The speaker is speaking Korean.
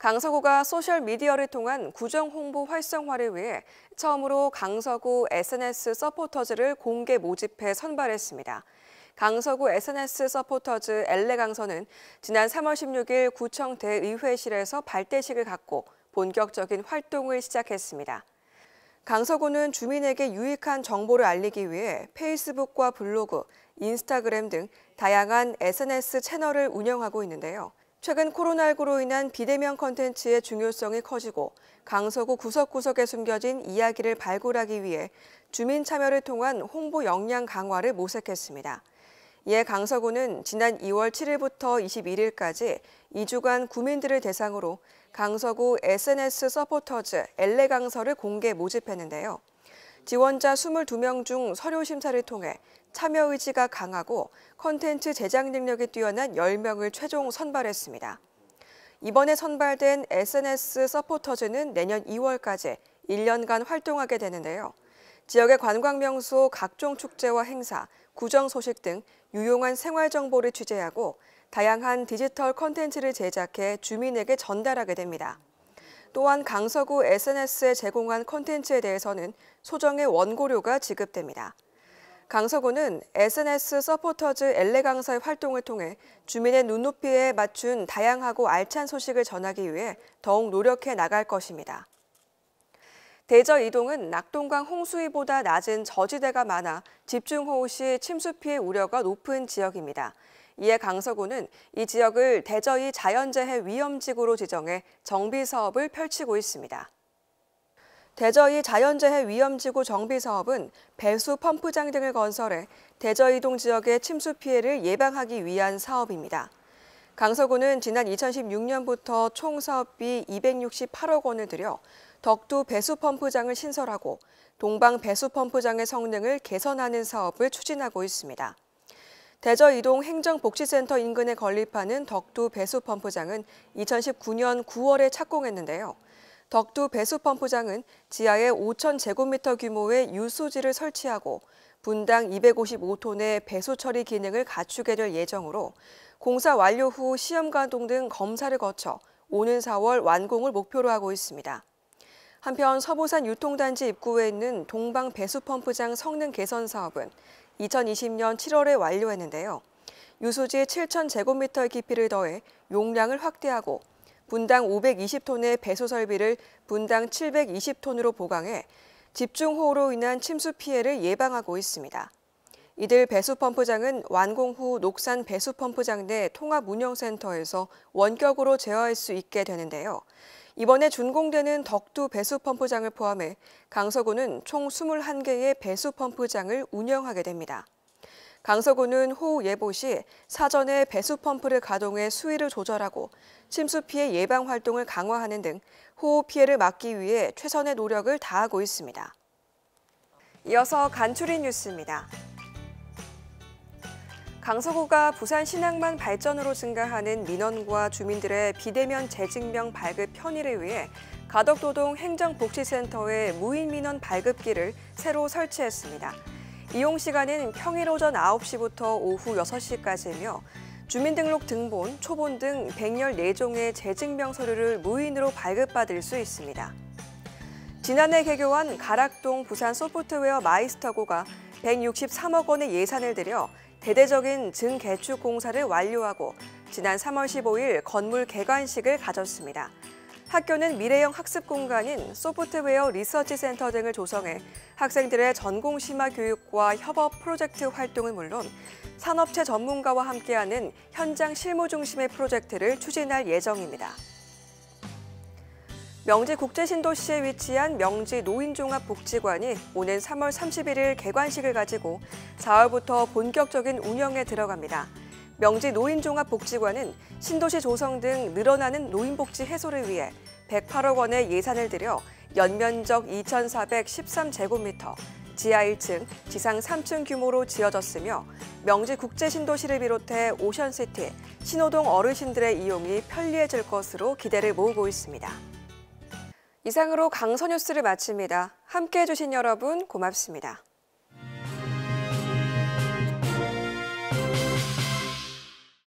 강서구가 소셜미디어를 통한 구정 홍보 활성화를 위해 처음으로 강서구 SNS 서포터즈를 공개 모집해 선발했습니다. 강서구 SNS 서포터즈 엘레강서는 지난 3월 16일 구청 대의회실에서 발대식을 갖고 본격적인 활동을 시작했습니다. 강서구는 주민에게 유익한 정보를 알리기 위해 페이스북과 블로그, 인스타그램 등 다양한 SNS 채널을 운영하고 있는데요. 최근 코로나19로 인한 비대면 콘텐츠의 중요성이 커지고 강서구 구석구석에 숨겨진 이야기를 발굴하기 위해 주민 참여를 통한 홍보 역량 강화를 모색했습니다. 이에 강서구는 지난 2월 7일부터 21일까지 2주간 구민들을 대상으로 강서구 SNS 서포터즈 엘레강서를 공개 모집했는데요. 지원자 22명 중 서류 심사를 통해 참여 의지가 강하고 콘텐츠 제작 능력이 뛰어난 10명을 최종 선발했습니다. 이번에 선발된 SNS 서포터즈는 내년 2월까지 1년간 활동하게 되는데요. 지역의 관광명소, 각종 축제와 행사, 구정 소식 등 유용한 생활 정보를 취재하고 다양한 디지털 콘텐츠를 제작해 주민에게 전달하게 됩니다. 또한 강서구 SNS에 제공한 콘텐츠에 대해서는 소정의 원고료가 지급됩니다. 강서구는 SNS 서포터즈 엘레강서의 활동을 통해 주민의 눈높이에 맞춘 다양하고 알찬 소식을 전하기 위해 더욱 노력해 나갈 것입니다. 대저 이동은 낙동강 홍수위보다 낮은 저지대가 많아 집중호우 시 침수 피해 우려가 높은 지역입니다. 이에 강서구는 이 지역을 대저이 자연재해 위험지구로 지정해 정비 사업을 펼치고 있습니다. 대저이 자연재해 위험지구 정비 사업은 배수 펌프장 등을 건설해 대저이동 지역의 침수 피해를 예방하기 위한 사업입니다. 강서구는 지난 2016년부터 총 사업비 268억 원을 들여 덕두 배수 펌프장을 신설하고 동방 배수 펌프장의 성능을 개선하는 사업을 추진하고 있습니다. 대저이동 행정복지센터 인근에 건립하는 덕두 배수펌프장은 2019년 9월에 착공했는데요. 덕두 배수펌프장은 지하에 5,000제곱미터 규모의 유수지를 설치하고 분당 255톤의 배수 처리 기능을 갖추게 될 예정으로 공사 완료 후 시험 가동 등 검사를 거쳐 오는 4월 완공을 목표로 하고 있습니다. 한편 서부산 유통단지 입구에 있는 동방 배수펌프장 성능 개선 사업은 2020년 7월에 완료했는데요. 유수지 7,000제곱미터의 깊이를 더해 용량을 확대하고 분당 520톤의 배수 설비를 분당 720톤으로 보강해 집중호우로 인한 침수 피해를 예방하고 있습니다. 이들 배수펌프장은 완공 후 녹산 배수펌프장 내 통합운영센터에서 원격으로 제어할 수 있게 되는데요. 이번에 준공되는 덕두 배수펌프장을 포함해 강서구는 총 21개의 배수펌프장을 운영하게 됩니다. 강서구는 호우 예보 시 사전에 배수펌프를 가동해 수위를 조절하고 침수 피해 예방 활동을 강화하는 등 호우 피해를 막기 위해 최선의 노력을 다하고 있습니다. 이어서 간추린 뉴스입니다. 강서구가 부산 신항만 발전으로 증가하는 민원과 주민들의 비대면 재직명 발급 편의를 위해 가덕도동 행정복지센터에 무인 민원 발급기를 새로 설치했습니다. 이용 시간은 평일 오전 9시부터 오후 6시까지이며 주민등록 등본, 초본 등 114종의 재직명 서류를 무인으로 발급받을 수 있습니다. 지난해 개교한 가락동 부산 소프트웨어 마이스터고가 163억 원의 예산을 들여 대대적인 증개축 공사를 완료하고 지난 3월 15일 건물 개관식을 가졌습니다. 학교는 미래형 학습 공간인 소프트웨어 리서치 센터 등을 조성해 학생들의 전공 심화 교육과 협업 프로젝트 활동은 물론 산업체 전문가와 함께하는 현장 실무 중심의 프로젝트를 추진할 예정입니다. 명지 국제신도시에 위치한 명지 노인종합복지관이 오는 3월 31일 개관식을 가지고 4월부터 본격적인 운영에 들어갑니다. 명지 노인종합복지관은 신도시 조성 등 늘어나는 노인복지 해소를 위해 108억 원의 예산을 들여 연면적 2,413제곱미터, 지하 1층, 지상 3층 규모로 지어졌으며 명지 국제신도시를 비롯해 오션시티, 신호동 어르신들의 이용이 편리해질 것으로 기대를 모으고 있습니다. 이상으로 강서뉴스를 마칩니다. 함께해 주신 여러분 고맙습니다.